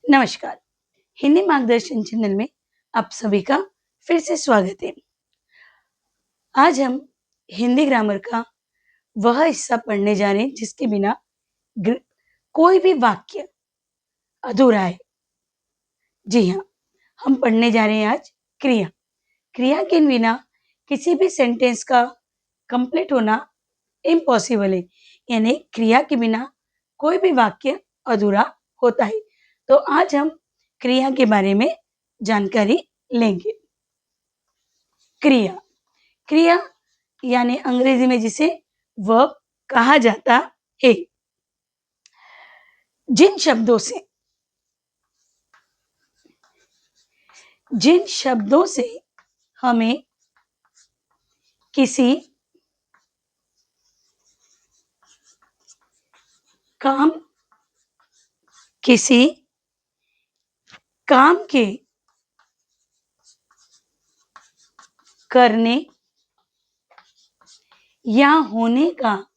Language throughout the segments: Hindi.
नमस्कार। हिंदी मार्गदर्शन चैनल में आप सभी का फिर से स्वागत है। आज हम हिंदी ग्रामर का वह हिस्सा पढ़ने जा रहे हैं जिसके बिना ग्र- कोई भी वाक्य अधूरा है। जी हाँ, हम पढ़ने जा रहे हैं आज क्रिया। क्रिया के बिना किसी भी सेंटेंस का कंप्लीट होना इम्पॉसिबल है। यानी क्रिया के बिना कोई भी वाक्य अधूरा होता है। तो आज हम क्रिया के बारे में जानकारी लेंगे। क्रिया क्रिया यानी अंग्रेजी में जिसे वर्ब कहा जाता है। जिन शब्दों से हमें किसी काम किसी काम के करने या होने का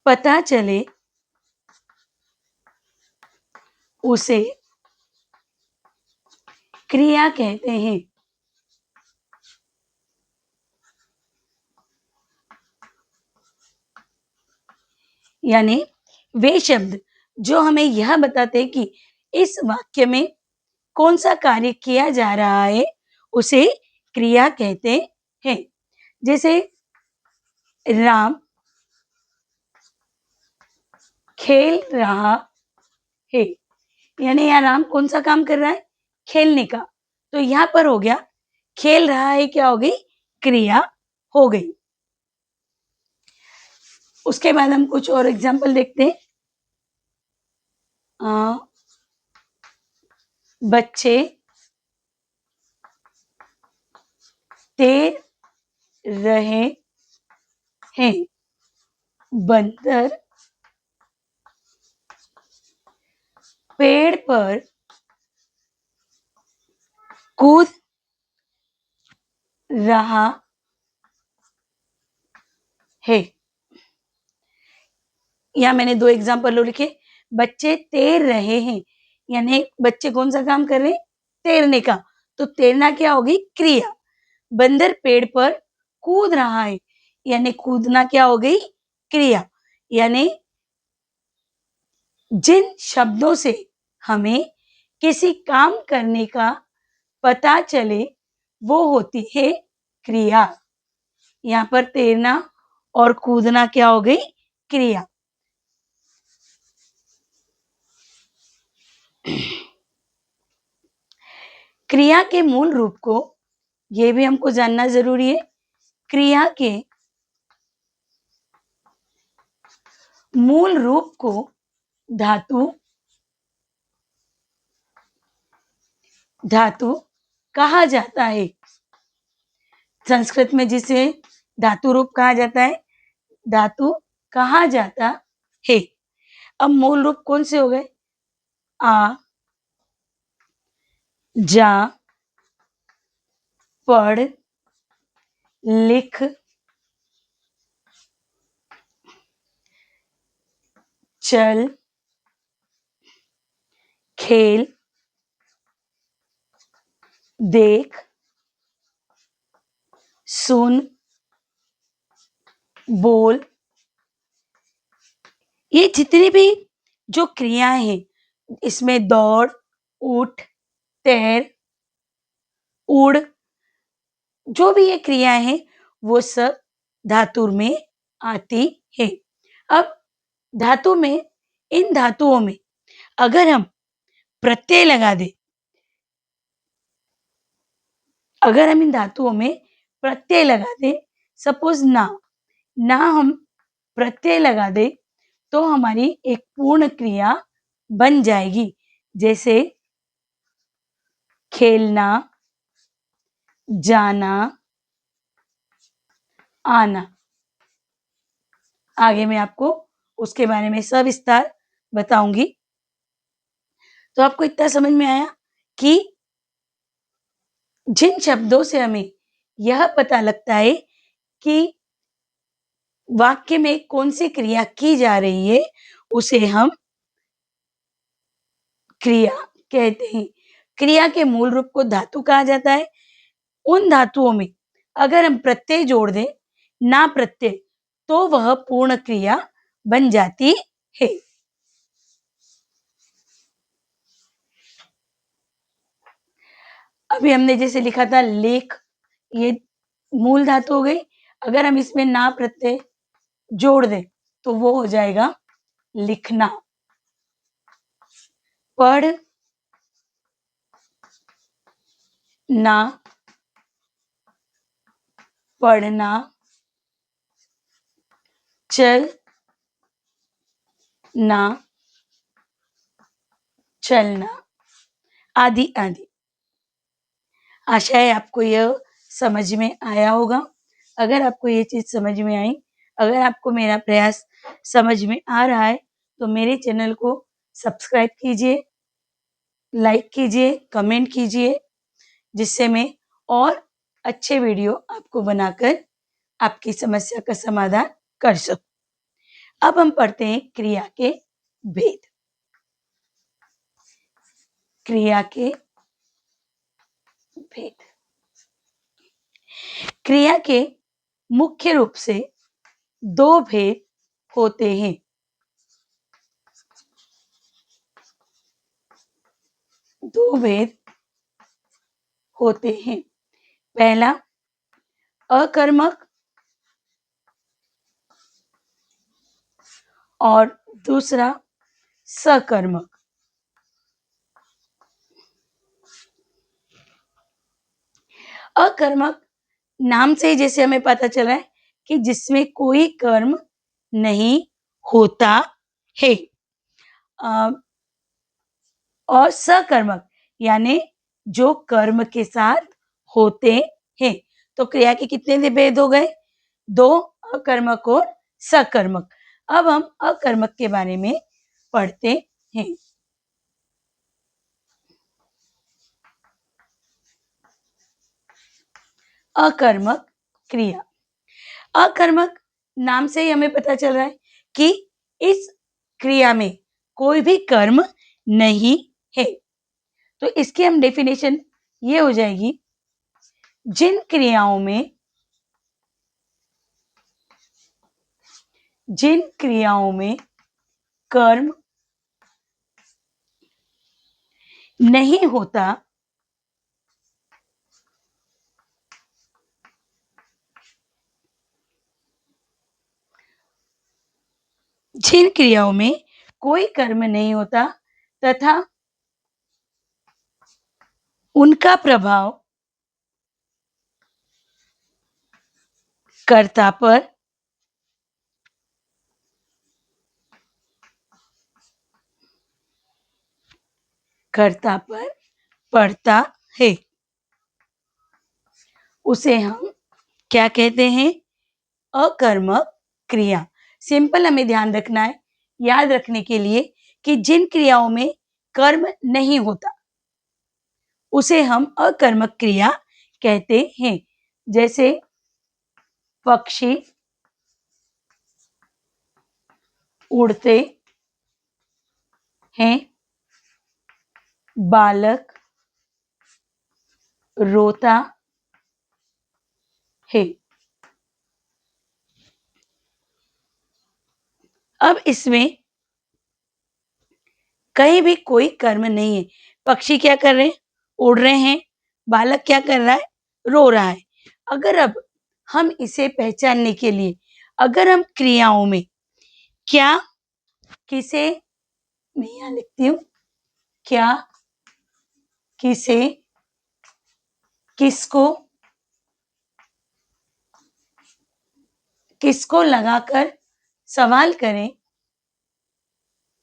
पता चले उसे क्रिया कहते हैं। यानी वे शब्द जो हमें यह बताते हैं कि इस वाक्य में कौन सा कार्य किया जा रहा है उसे क्रिया कहते हैं। जैसे राम खेल रहा है, यानी यहाँ राम कौन सा काम कर रहा है? खेलने का। तो यहाँ पर हो गया खेल रहा है, क्या हो गई? क्रिया हो गई। उसके बाद हम कुछ और एग्जाम्पल देखते हैं। बच्चे तैर रहे हैं, बंदर पेड़ पर कूद रहा है। यहाँ मैंने दो एग्जाम्पल लिखे। बच्चे तैर रहे हैं, यानी बच्चे कौन सा काम कर रहे हैं? तैरने का। तो तैरना क्या होगी? क्रिया। बंदर पेड़ पर कूद रहा है, यानी कूदना क्या हो गई? क्रिया। यानी जिन शब्दों से हमें किसी काम करने का पता चले वो होती है क्रिया। यहाँ पर तैरना और कूदना क्या हो गई? क्रिया। क्रिया के मूल रूप को ये भी हमको जानना जरूरी है। क्रिया के मूल रूप को धातु कहा जाता है। संस्कृत में जिसे धातु रूप कहा जाता है, धातु कहा जाता है। अब मूल रूप कौन से हो गए? आ, जा, पढ़, लिख, चल, खेल, देख, सुन, बोल। ये जितनी भी जो क्रियाएं हैं, इसमें दौड़, उठ, तैर, उड़, जो भी ये क्रियाएं हैं वो सब धातु में आती है। अब धातु में, इन धातुओं में अगर हम प्रत्यय लगा दे, अगर हम इन धातुओं में प्रत्यय लगा दे, सपोज ना हम प्रत्यय लगा दे तो हमारी एक पूर्ण क्रिया बन जाएगी। जैसे खेलना, जाना, आना। आगे मैं आपको उसके बारे में सविस्तार बताऊंगी। तो आपको इतना समझ में आया कि जिन शब्दों से हमें यह पता लगता है कि वाक्य में कौन सी क्रिया की जा रही है उसे हम क्रिया कहते हैं। क्रिया के मूल रूप को धातु कहा जाता है। उन धातुओं में अगर हम प्रत्यय जोड़ दें, ना प्रत्यय, तो वह पूर्ण क्रिया बन जाती है। अभी हमने जैसे लिखा था लेख, ये मूल धातु हो गई। अगर हम इसमें ना प्रत्यय जोड़ दें तो वो हो जाएगा लिखना। पढ़ ना, पढ़ना। चल ना, चलना, आदि आदि। आशा है आपको यह समझ में आया होगा। अगर आपको ये चीज समझ में आई, अगर आपको मेरा प्रयास समझ में आ रहा है, तो मेरे चैनल को सब्सक्राइब कीजिए, लाइक कीजिए, कमेंट कीजिए, जिससे मैं और अच्छे वीडियो आपको बनाकर आपकी समस्या का समाधान कर सकूं। अब हम पढ़ते हैं क्रिया के भेद। क्रिया के भेद। क्रिया के मुख्य रूप से दो भेद होते हैं। दो भेद होते हैं। पहला अकर्मक और दूसरा सकर्मक। अकर्मक नाम से ही जैसे हमें पता चला है कि जिसमें कोई कर्म नहीं होता है। और सकर्मक यानी जो कर्म के साथ होते हैं। तो क्रिया के कितने भेद हो गए? दो, अकर्मक और सकर्मक। अब हम अकर्मक के बारे में पढ़ते हैं। अकर्मक क्रिया। अकर्मक नाम से ही हमें पता चल रहा है कि इस क्रिया में कोई भी कर्म नहीं है। तो इसकी हम डेफिनेशन ये हो जाएगी, जिन क्रियाओं में कर्म नहीं होता, जिन क्रियाओं में कोई कर्म नहीं होता तथा उनका प्रभाव कर्ता पर पड़ता है, उसे हम क्या कहते हैं? अकर्मक क्रिया। सिंपल हमें ध्यान रखना है, याद रखने के लिए, कि जिन क्रियाओं में कर्म नहीं होता उसे हम अकर्मक क्रिया कहते हैं। जैसे पक्षी उड़ते हैं, बालक रोता है। अब इसमें कहीं भी कोई कर्म नहीं है। पक्षी क्या कर रहे हैं? उड़ रहे हैं। बालक क्या कर रहा है? रो रहा है। अगर अब हम इसे पहचानने के लिए अगर हम क्रियाओं में क्या, किसे, मैं यहां लिखती हूं, क्या, किसे, किसको, किसको लगाकर सवाल करें,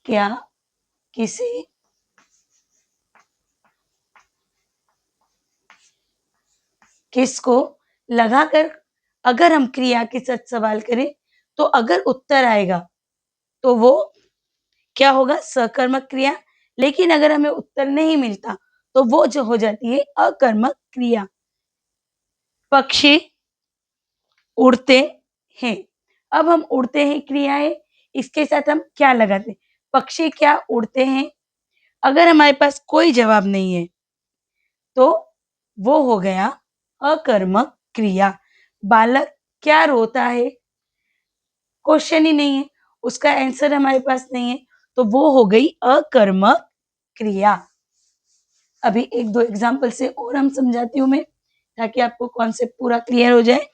क्या, किसे, किसको लगाकर अगर हम क्रिया के साथ सवाल करें तो अगर उत्तर आएगा तो वो क्या होगा? सकर्मक क्रिया। लेकिन अगर हमें उत्तर नहीं मिलता तो वो जो हो जाती है अकर्मक क्रिया। पक्षी उड़ते हैं। अब हम उड़ते हैं क्रिया है, इसके साथ हम क्या लगाते हैं? पक्षी क्या उड़ते हैं? अगर हमारे पास कोई जवाब नहीं है तो वो हो गया अकर्मक क्रिया। बालक क्या रोता है? क्वेश्चन ही नहीं है, उसका आंसर हमारे पास नहीं है, तो वो हो गई अकर्मक क्रिया। अभी एक दो एग्जाम्पल से और हम समझाती हूँ मैं, ताकि आपको कॉन्सेप्ट पूरा क्लियर हो जाए।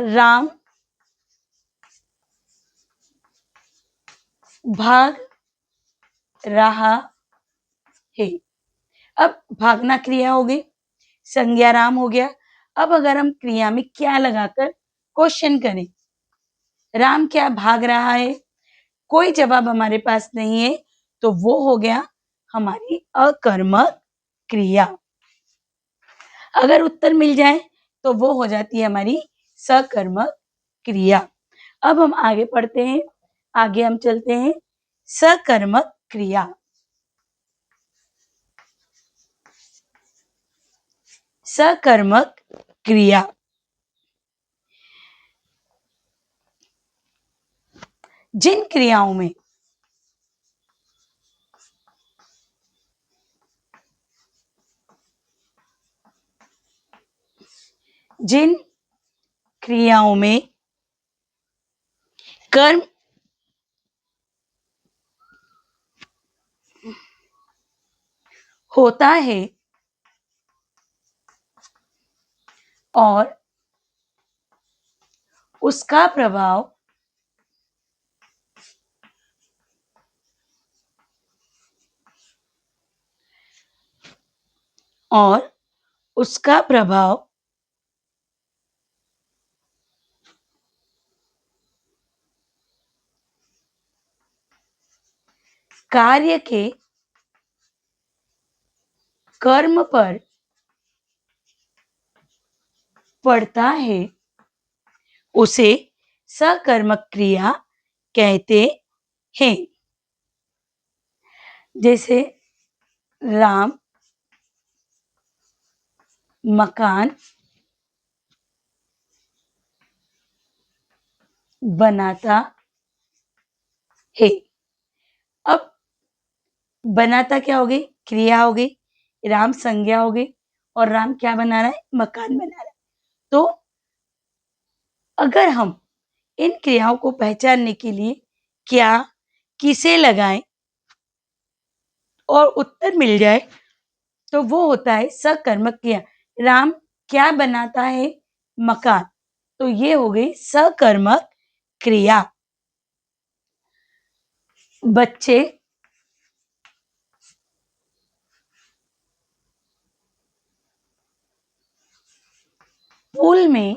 राम भाग रहा है। अब भागना क्रिया हो गई, संज्ञा राम हो गया। अब अगर हम क्रिया में क्या लगाकर क्वेश्चन करें, राम क्या भाग रहा है? कोई जवाब हमारे पास नहीं है, तो वो हो गया हमारी अकर्मक क्रिया। अगर उत्तर मिल जाए तो वो हो जाती है हमारी सकर्मक क्रिया। अब हम आगे पढ़ते हैं, आगे हम चलते हैं सकर्मक क्रिया। सकर्मक क्रिया जिन क्रियाओं में जिन क्रियाओं में कर्म होता है और उसका प्रभाव और उसका प्रभाव कार्य के कर्म पर पड़ता है, उसे सकर्मक क्रिया कहते हैं। जैसे राम मकान बनाता है। अब बनाता क्या हो गई? क्रिया हो गई, राम संज्ञा हो गई, और राम क्या बना रहा है? मकान बना रहा है। तो अगर हम इन क्रियाओं को पहचानने के लिए क्या किसे लगाएं और उत्तर मिल जाए, तो वो होता है सकर्मक क्रिया। राम क्या बनाता है? मकान। तो ये हो गई सकर्मक क्रिया। बच्चे पूल में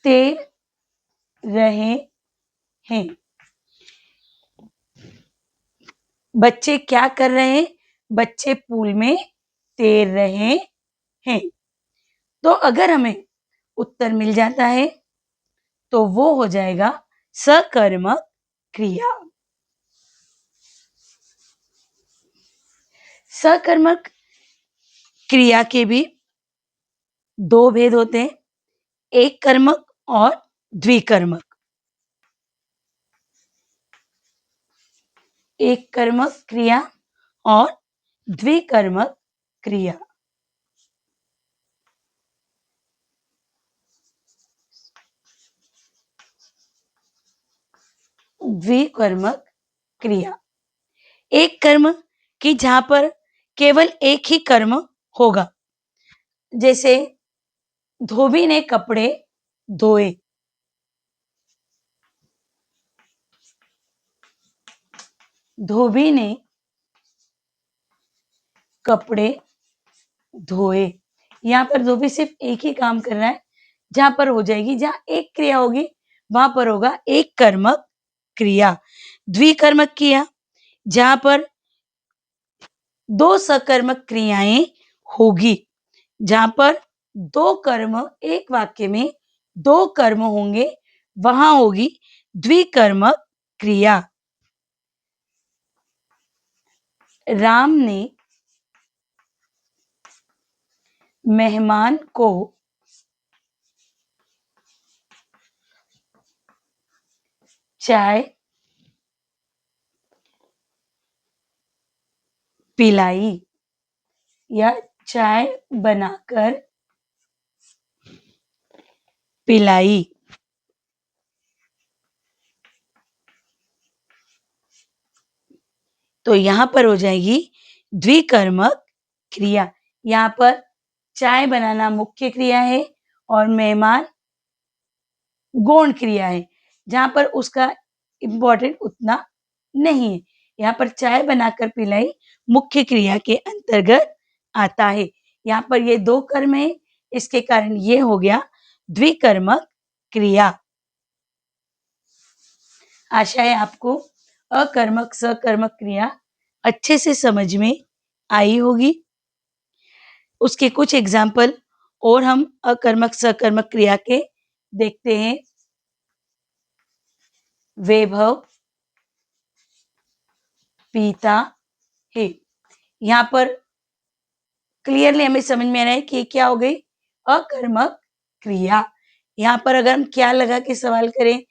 तैर रहे हैं। बच्चे क्या कर रहे हैं? बच्चे पूल में तैर रहे हैं। तो अगर हमें उत्तर मिल जाता है तो वो हो जाएगा सकर्मक क्रिया। सकर्मक क्रिया के भी दो भेद होते हैं, एक कर्मक और द्विकर्मक। एक कर्मक क्रिया और द्विकर्मक क्रिया। द्विकर्मक क्रिया एक कर्म कि जहां पर केवल एक ही कर्म होगा। जैसे धोबी ने कपड़े धोए। धोबी ने कपड़े धोए। यहाँ पर धोबी सिर्फ एक ही काम कर रहा है, जहां पर हो जाएगी, जहां एक क्रिया होगी वहां पर होगा एक कर्मक क्रिया। द्विकर्मक क्रिया जहां पर दो सकर्मक क्रियाएं होगी, जहां पर दो कर्म, एक वाक्य में दो कर्म होंगे, वहां होगी द्विकर्मक क्रिया। राम ने मेहमान को चाय पिलाई या चाय बनाकर पिलाई। तो यहाँ पर हो जाएगी द्विकर्मक क्रिया। यहाँ पर चाय बनाना मुख्य क्रिया है और मेहमान गौण क्रिया है, जहाँ पर उसका इम्पोर्टेंट उतना नहीं है। यहाँ पर चाय बनाकर पिलाई मुख्य क्रिया के अंतर्गत आता है। यहाँ पर ये दो कर्म है, इसके कारण ये हो गया द्विकर्मक क्रिया। आशा है आपको अकर्मक सकर्मक क्रिया अच्छे से समझ में आई होगी। उसके कुछ एग्जाम्पल और हम अकर्मक सकर्मक क्रिया के देखते हैं। वैभव पीता है। यहाँ पर क्लियरली हमें समझ में आ रहा है कि क्या हो गई अकर्मक क्रिया। यहाँ पर अगर हम क्या लगा के सवाल करें,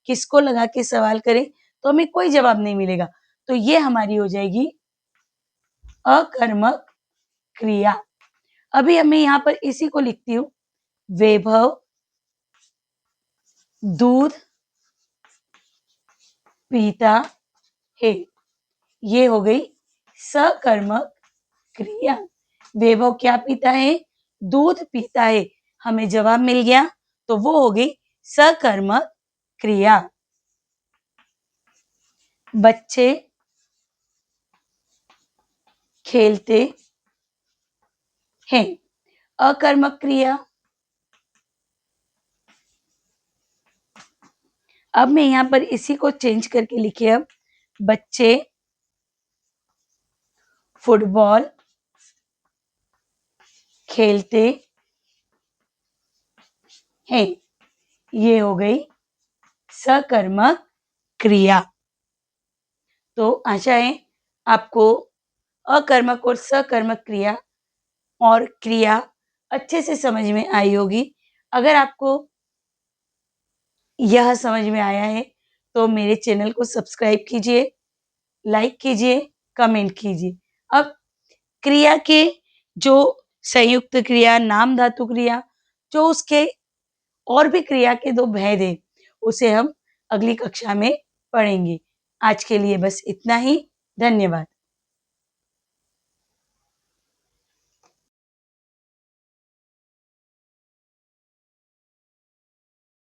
किसको लगा के सवाल करें, तो हमें कोई जवाब नहीं मिलेगा। तो ये हमारी हो जाएगी अकर्मक क्रिया। अभी हमें यहाँ पर इसी को लिखती हूँ, वैभव दूध पीता है। ये हो गई सकर्मक क्रिया। वैभव क्या पीता है? दूध पीता है। हमें जवाब मिल गया, तो वो हो गई सकर्मक क्रिया। बच्चे खेलते हैं। अकर्मक क्रिया। अब मैं यहां पर इसी को चेंज करके लिखे, अब बच्चे फुटबॉल खेलते हैं। ये हो गई सकर्मक क्रिया। तो आशा है आपको अकर्मक और सकर्मक क्रिया और क्रिया अच्छे से समझ में आई होगी। अगर आपको यह समझ में आया है तो मेरे चैनल को सब्सक्राइब कीजिए, लाइक कीजिए, कमेंट कीजिए। अब क्रिया के जो संयुक्त क्रिया, नाम धातु क्रिया, जो उसके और भी क्रिया के दो भेद हैं, उसे हम अगली कक्षा में पढ़ेंगे। आज के लिए बस इतना ही। धन्यवाद।